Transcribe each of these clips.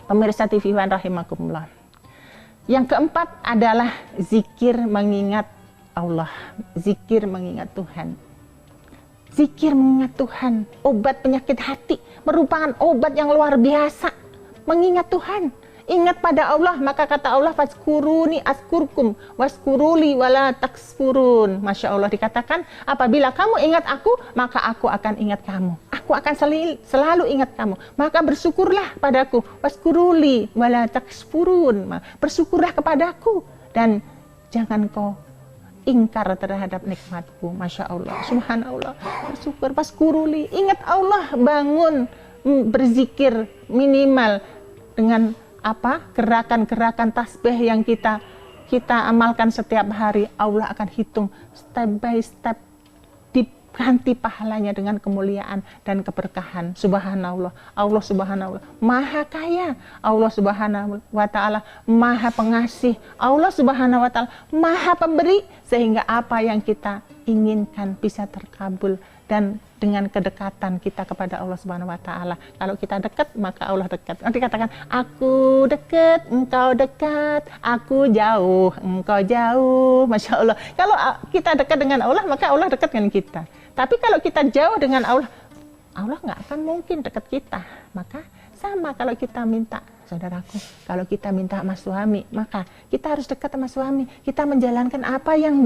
Pemirsa TV One rahimakumullah. Yang keempat adalah zikir mengingat Allah, zikir mengingat Tuhan. Zikir mengingat Tuhan, obat penyakit hati, merupakan obat yang luar biasa. Mengingat Tuhan, ingat pada Allah, maka kata Allah, "Fazkuruni askurkum waskuruli wala takfurun." Masya Allah, dikatakan apabila kamu ingat aku, maka aku akan ingat kamu. Aku akan selalu ingat kamu. Maka bersyukurlah padaku, waskuruli wala takfurun. Bersyukurlah kepadaku dan jangan kau ingkar terhadap nikmatku. Masya Allah, subhanallah, bersyukur, waskuruli, ingat Allah, bangun berzikir minimal dengan apa, gerakan-gerakan tasbih yang kita amalkan setiap hari. Allah akan hitung step by step, diganti pahalanya dengan kemuliaan dan keberkahan. Subhanallah, Allah subhanallah maha kaya, Allah subhanahu wa ta'ala maha pengasih, Allah subhanahu wa ta'ala maha pemberi, sehingga apa yang kita inginkan bisa terkabul. Dan dengan kedekatan kita kepada Allah Subhanahu wa Ta'ala, kalau kita dekat maka Allah dekat. Nanti katakan, aku dekat, engkau dekat, aku jauh, engkau jauh. Masya Allah, kalau kita dekat dengan Allah maka Allah dekat dengan kita. Tapi kalau kita jauh dengan Allah, Allah nggak akan mungkin dekat kita. Maka sama kalau kita minta, saudaraku, kalau kita minta sama suami, maka kita harus dekat sama suami. Kita menjalankan apa yang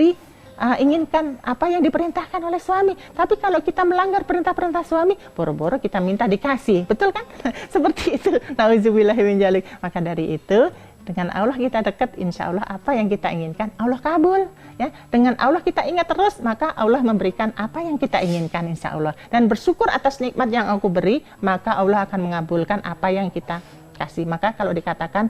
inginkan, apa yang diperintahkan oleh suami. Tapi kalau kita melanggar perintah-perintah suami, boro-boro kita minta dikasih, betul kan? Seperti itu. Nauzubillahi min dzalik. Maka dari itu, dengan Allah kita dekat, insya Allah apa yang kita inginkan Allah kabul, ya. Dengan Allah kita ingat terus, maka Allah memberikan apa yang kita inginkan, insya Allah. Dan bersyukur atas nikmat yang aku beri, maka Allah akan mengabulkan apa yang kita kasih. Maka kalau dikatakan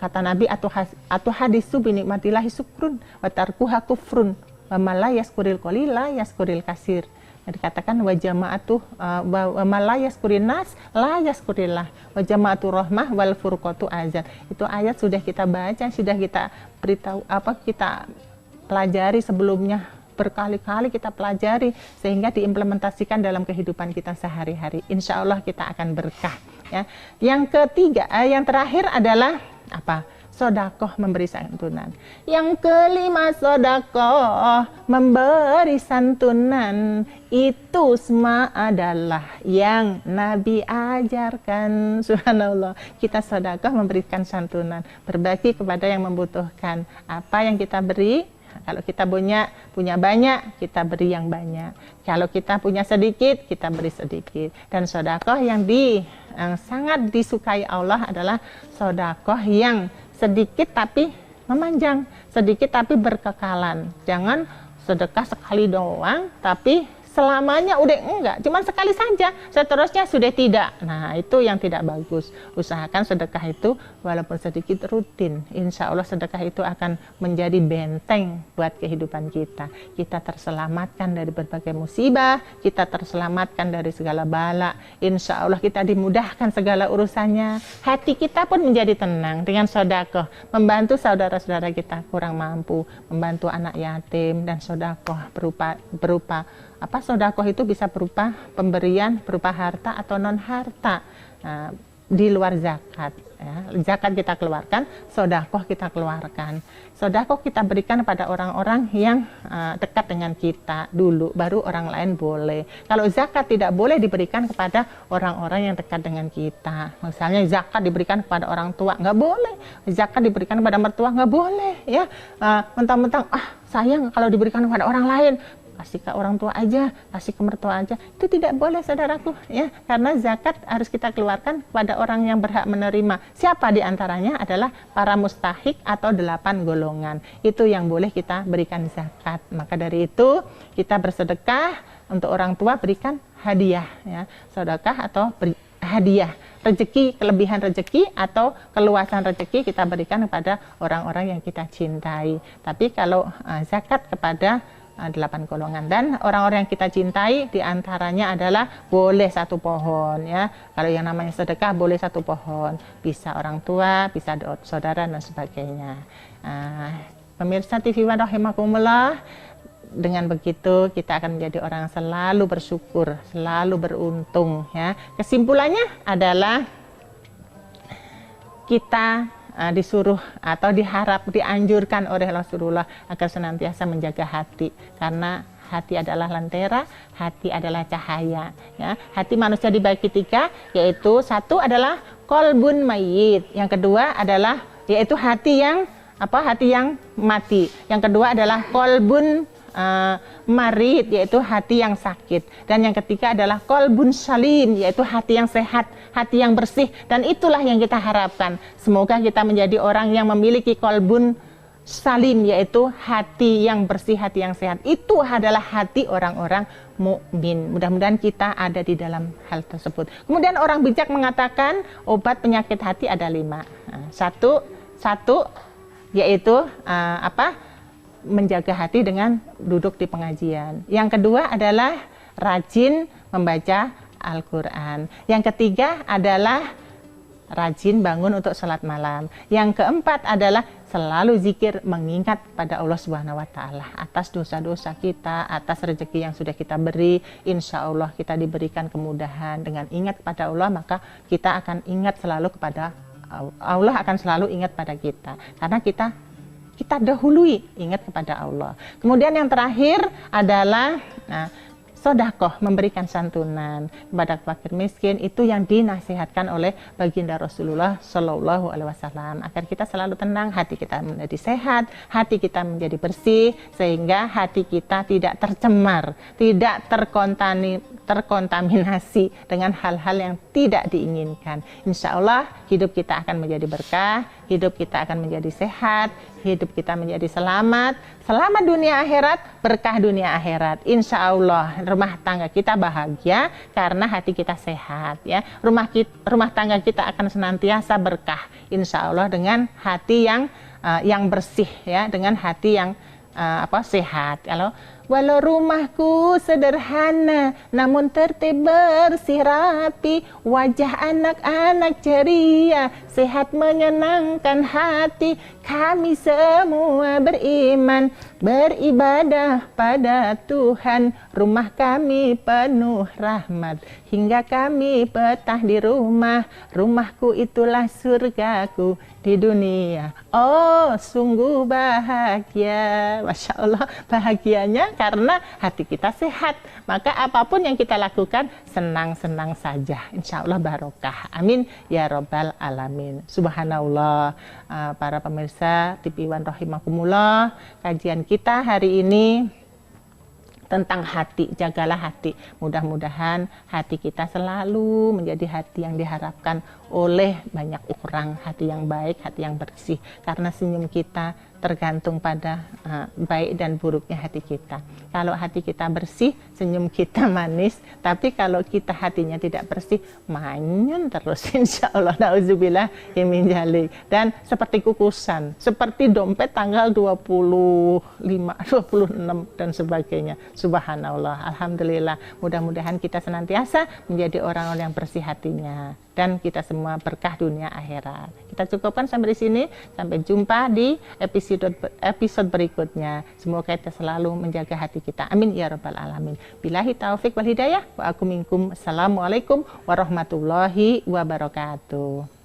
kata Nabi, atau hadisu binikmatillahi syukrun wa tarkuha kufrun wa ma la yaskuril qalila yaskuril kasir. Dikatakan wa jama'atu wa ma la yaskurin nas la yaskurillah wa jama'atu rahmah wal furqatu azal. Itu ayat sudah kita baca, sudah kita beritahu, kita pelajari sebelumnya, berkali-kali kita pelajari sehingga diimplementasikan dalam kehidupan kita sehari-hari. Insya Allah kita akan berkah, ya. Yang ketiga, yang terakhir adalah apa? Sodakoh, memberi santunan. Yang kelima, sodakoh, memberi santunan. Itu semua adalah yang Nabi ajarkan. Subhanallah, kita sodakoh memberikan santunan, berbagi kepada yang membutuhkan. Apa yang kita beri, kalau kita punya banyak, kita beri yang banyak. Kalau kita punya sedikit, kita beri sedikit. Dan sodakoh yang sangat disukai Allah adalah sodakoh yang sedikit tapi memanjang, sedikit tapi berkekalan. Jangan sedekah sekali doang tapi selamanya udah enggak, cuma sekali saja, seterusnya sudah tidak. Nah, itu yang tidak bagus. Usahakan sedekah itu walaupun sedikit rutin. Insya Allah sedekah itu akan menjadi benteng buat kehidupan kita. Kita terselamatkan dari berbagai musibah, kita terselamatkan dari segala bala. Insya Allah kita dimudahkan segala urusannya. Hati kita pun menjadi tenang dengan sedekah, membantu saudara-saudara kita kurang mampu, membantu anak yatim, dan sedekah berupa sedekah itu bisa berupa pemberian, berupa harta atau non harta, di luar zakat, ya. Zakat kita keluarkan, sedekah kita keluarkan. Sedekah kita berikan pada orang-orang yang dekat dengan kita dulu, baru orang lain boleh. Kalau zakat tidak boleh diberikan kepada orang-orang yang dekat dengan kita. Misalnya zakat diberikan kepada orang tua, nggak boleh. Zakat diberikan kepada mertua, nggak boleh, ya. Mentang-mentang sayang kalau diberikan kepada orang lain, kasih ke orang tua aja, kasih ke mertua aja. Itu tidak boleh, saudaraku, ya. Karena zakat harus kita keluarkan kepada orang yang berhak menerima. Siapa diantaranya adalah para mustahik atau 8 golongan. Itu yang boleh kita berikan zakat. Maka dari itu kita bersedekah, untuk orang tua berikan hadiah, ya. Sedekah atau hadiah, rezeki, kelebihan rezeki atau keluasan rezeki kita berikan kepada orang-orang yang kita cintai. Tapi kalau zakat kepada 8 golongan, dan orang-orang yang kita cintai diantaranya adalah boleh 1 pohon, ya. Kalau yang namanya sedekah boleh 1 pohon, bisa orang tua, bisa saudara dan sebagainya. Pemirsa TV One rahimakumullah, dengan begitu kita akan menjadi orang yang selalu bersyukur, selalu beruntung, ya. Kesimpulannya adalah kita disuruh atau dianjurkan oleh Rasulullah agar senantiasa menjaga hati, karena hati adalah lentera, hati adalah cahaya. Ya. Hati manusia dibagi 3, yaitu satu adalah kolbun mayit, yang kedua adalah yaitu hati yang mati, yang kedua adalah kolbun marid, yaitu hati yang sakit, dan yang ketiga adalah kolbun salim, yaitu hati yang sehat, hati yang bersih. Dan itulah yang kita harapkan, semoga kita menjadi orang yang memiliki kolbun salim, yaitu hati yang bersih, hati yang sehat. Itu adalah hati orang-orang mukmin. Mudah-mudahan kita ada di dalam hal tersebut. Kemudian orang bijak mengatakan obat penyakit hati ada 5. Satu yaitu menjaga hati dengan duduk di pengajian. Yang kedua adalah rajin membaca Al-Quran. Yang ketiga adalah rajin bangun untuk sholat malam. Yang keempat adalah selalu zikir, mengingat pada Allah Subhanahu wa Ta'ala atas dosa-dosa kita, atas rezeki yang sudah kita beri. Insya Allah kita diberikan kemudahan. Dengan ingat pada Allah, maka kita akan ingat selalu kepada Allah, akan selalu ingat pada kita, karena kita dahului ingat kepada Allah. Kemudian yang terakhir adalah sedekah, memberikan santunan kepada fakir miskin. Itu yang dinasihatkan oleh baginda Rasulullah Shallallahu Alaihi Wasallam, agar kita selalu tenang, hati kita menjadi sehat, hati kita menjadi bersih, sehingga hati kita tidak tercemar, tidak terkontaminasi dengan hal-hal yang tidak diinginkan. Insya Allah hidup kita akan menjadi berkah, hidup kita akan menjadi sehat, hidup kita menjadi selamat dunia akhirat, berkah dunia akhirat. Insya Allah rumah tangga kita bahagia karena hati kita sehat, ya. Rumah tangga kita akan senantiasa berkah, insya Allah, dengan hati yang bersih, ya, dengan hati yang sehat. Walau rumahku sederhana, namun tertib bersih rapi, wajah anak-anak ceria, sehat menyenangkan hati. Kami semua beriman, beribadah pada Tuhan. Rumah kami penuh rahmat, hingga kami betah di rumah. Rumahku itulah surgaku di dunia. Oh, sungguh bahagia. Masya Allah, bahagianya karena hati kita sehat. Maka apapun yang kita lakukan, senang-senang saja. Insya Allah barokah. Amin ya robbal alamin. Subhanallah. Para pemirsa TV One rahimakumullah, kajian kita hari ini tentang hati. Jagalah hati. Mudah-mudahan hati kita selalu menjadi hati yang diharapkan oleh banyak orang, hati yang baik, hati yang bersih. Karena senyum kita tergantung pada baik dan buruknya hati kita. Kalau hati kita bersih, senyum kita manis. Tapi kalau kita hatinya tidak bersih, manyun terus, insya Allah. Nauzubillah min dzalik. Dan seperti kukusan, seperti dompet tanggal 25, 26 dan sebagainya. Subhanallah, alhamdulillah. Mudah-mudahan kita senantiasa menjadi orang-orang yang bersih hatinya, dan kita semua berkah dunia akhirat. Kita cukupkan sampai di sini. Sampai jumpa di episode berikutnya. Semoga kita selalu menjaga hati kita. Amin ya rabbal alamin. Billahi taufik wal hidayah wa aku minkum. Assalamualaikum warahmatullahi wabarakatuh.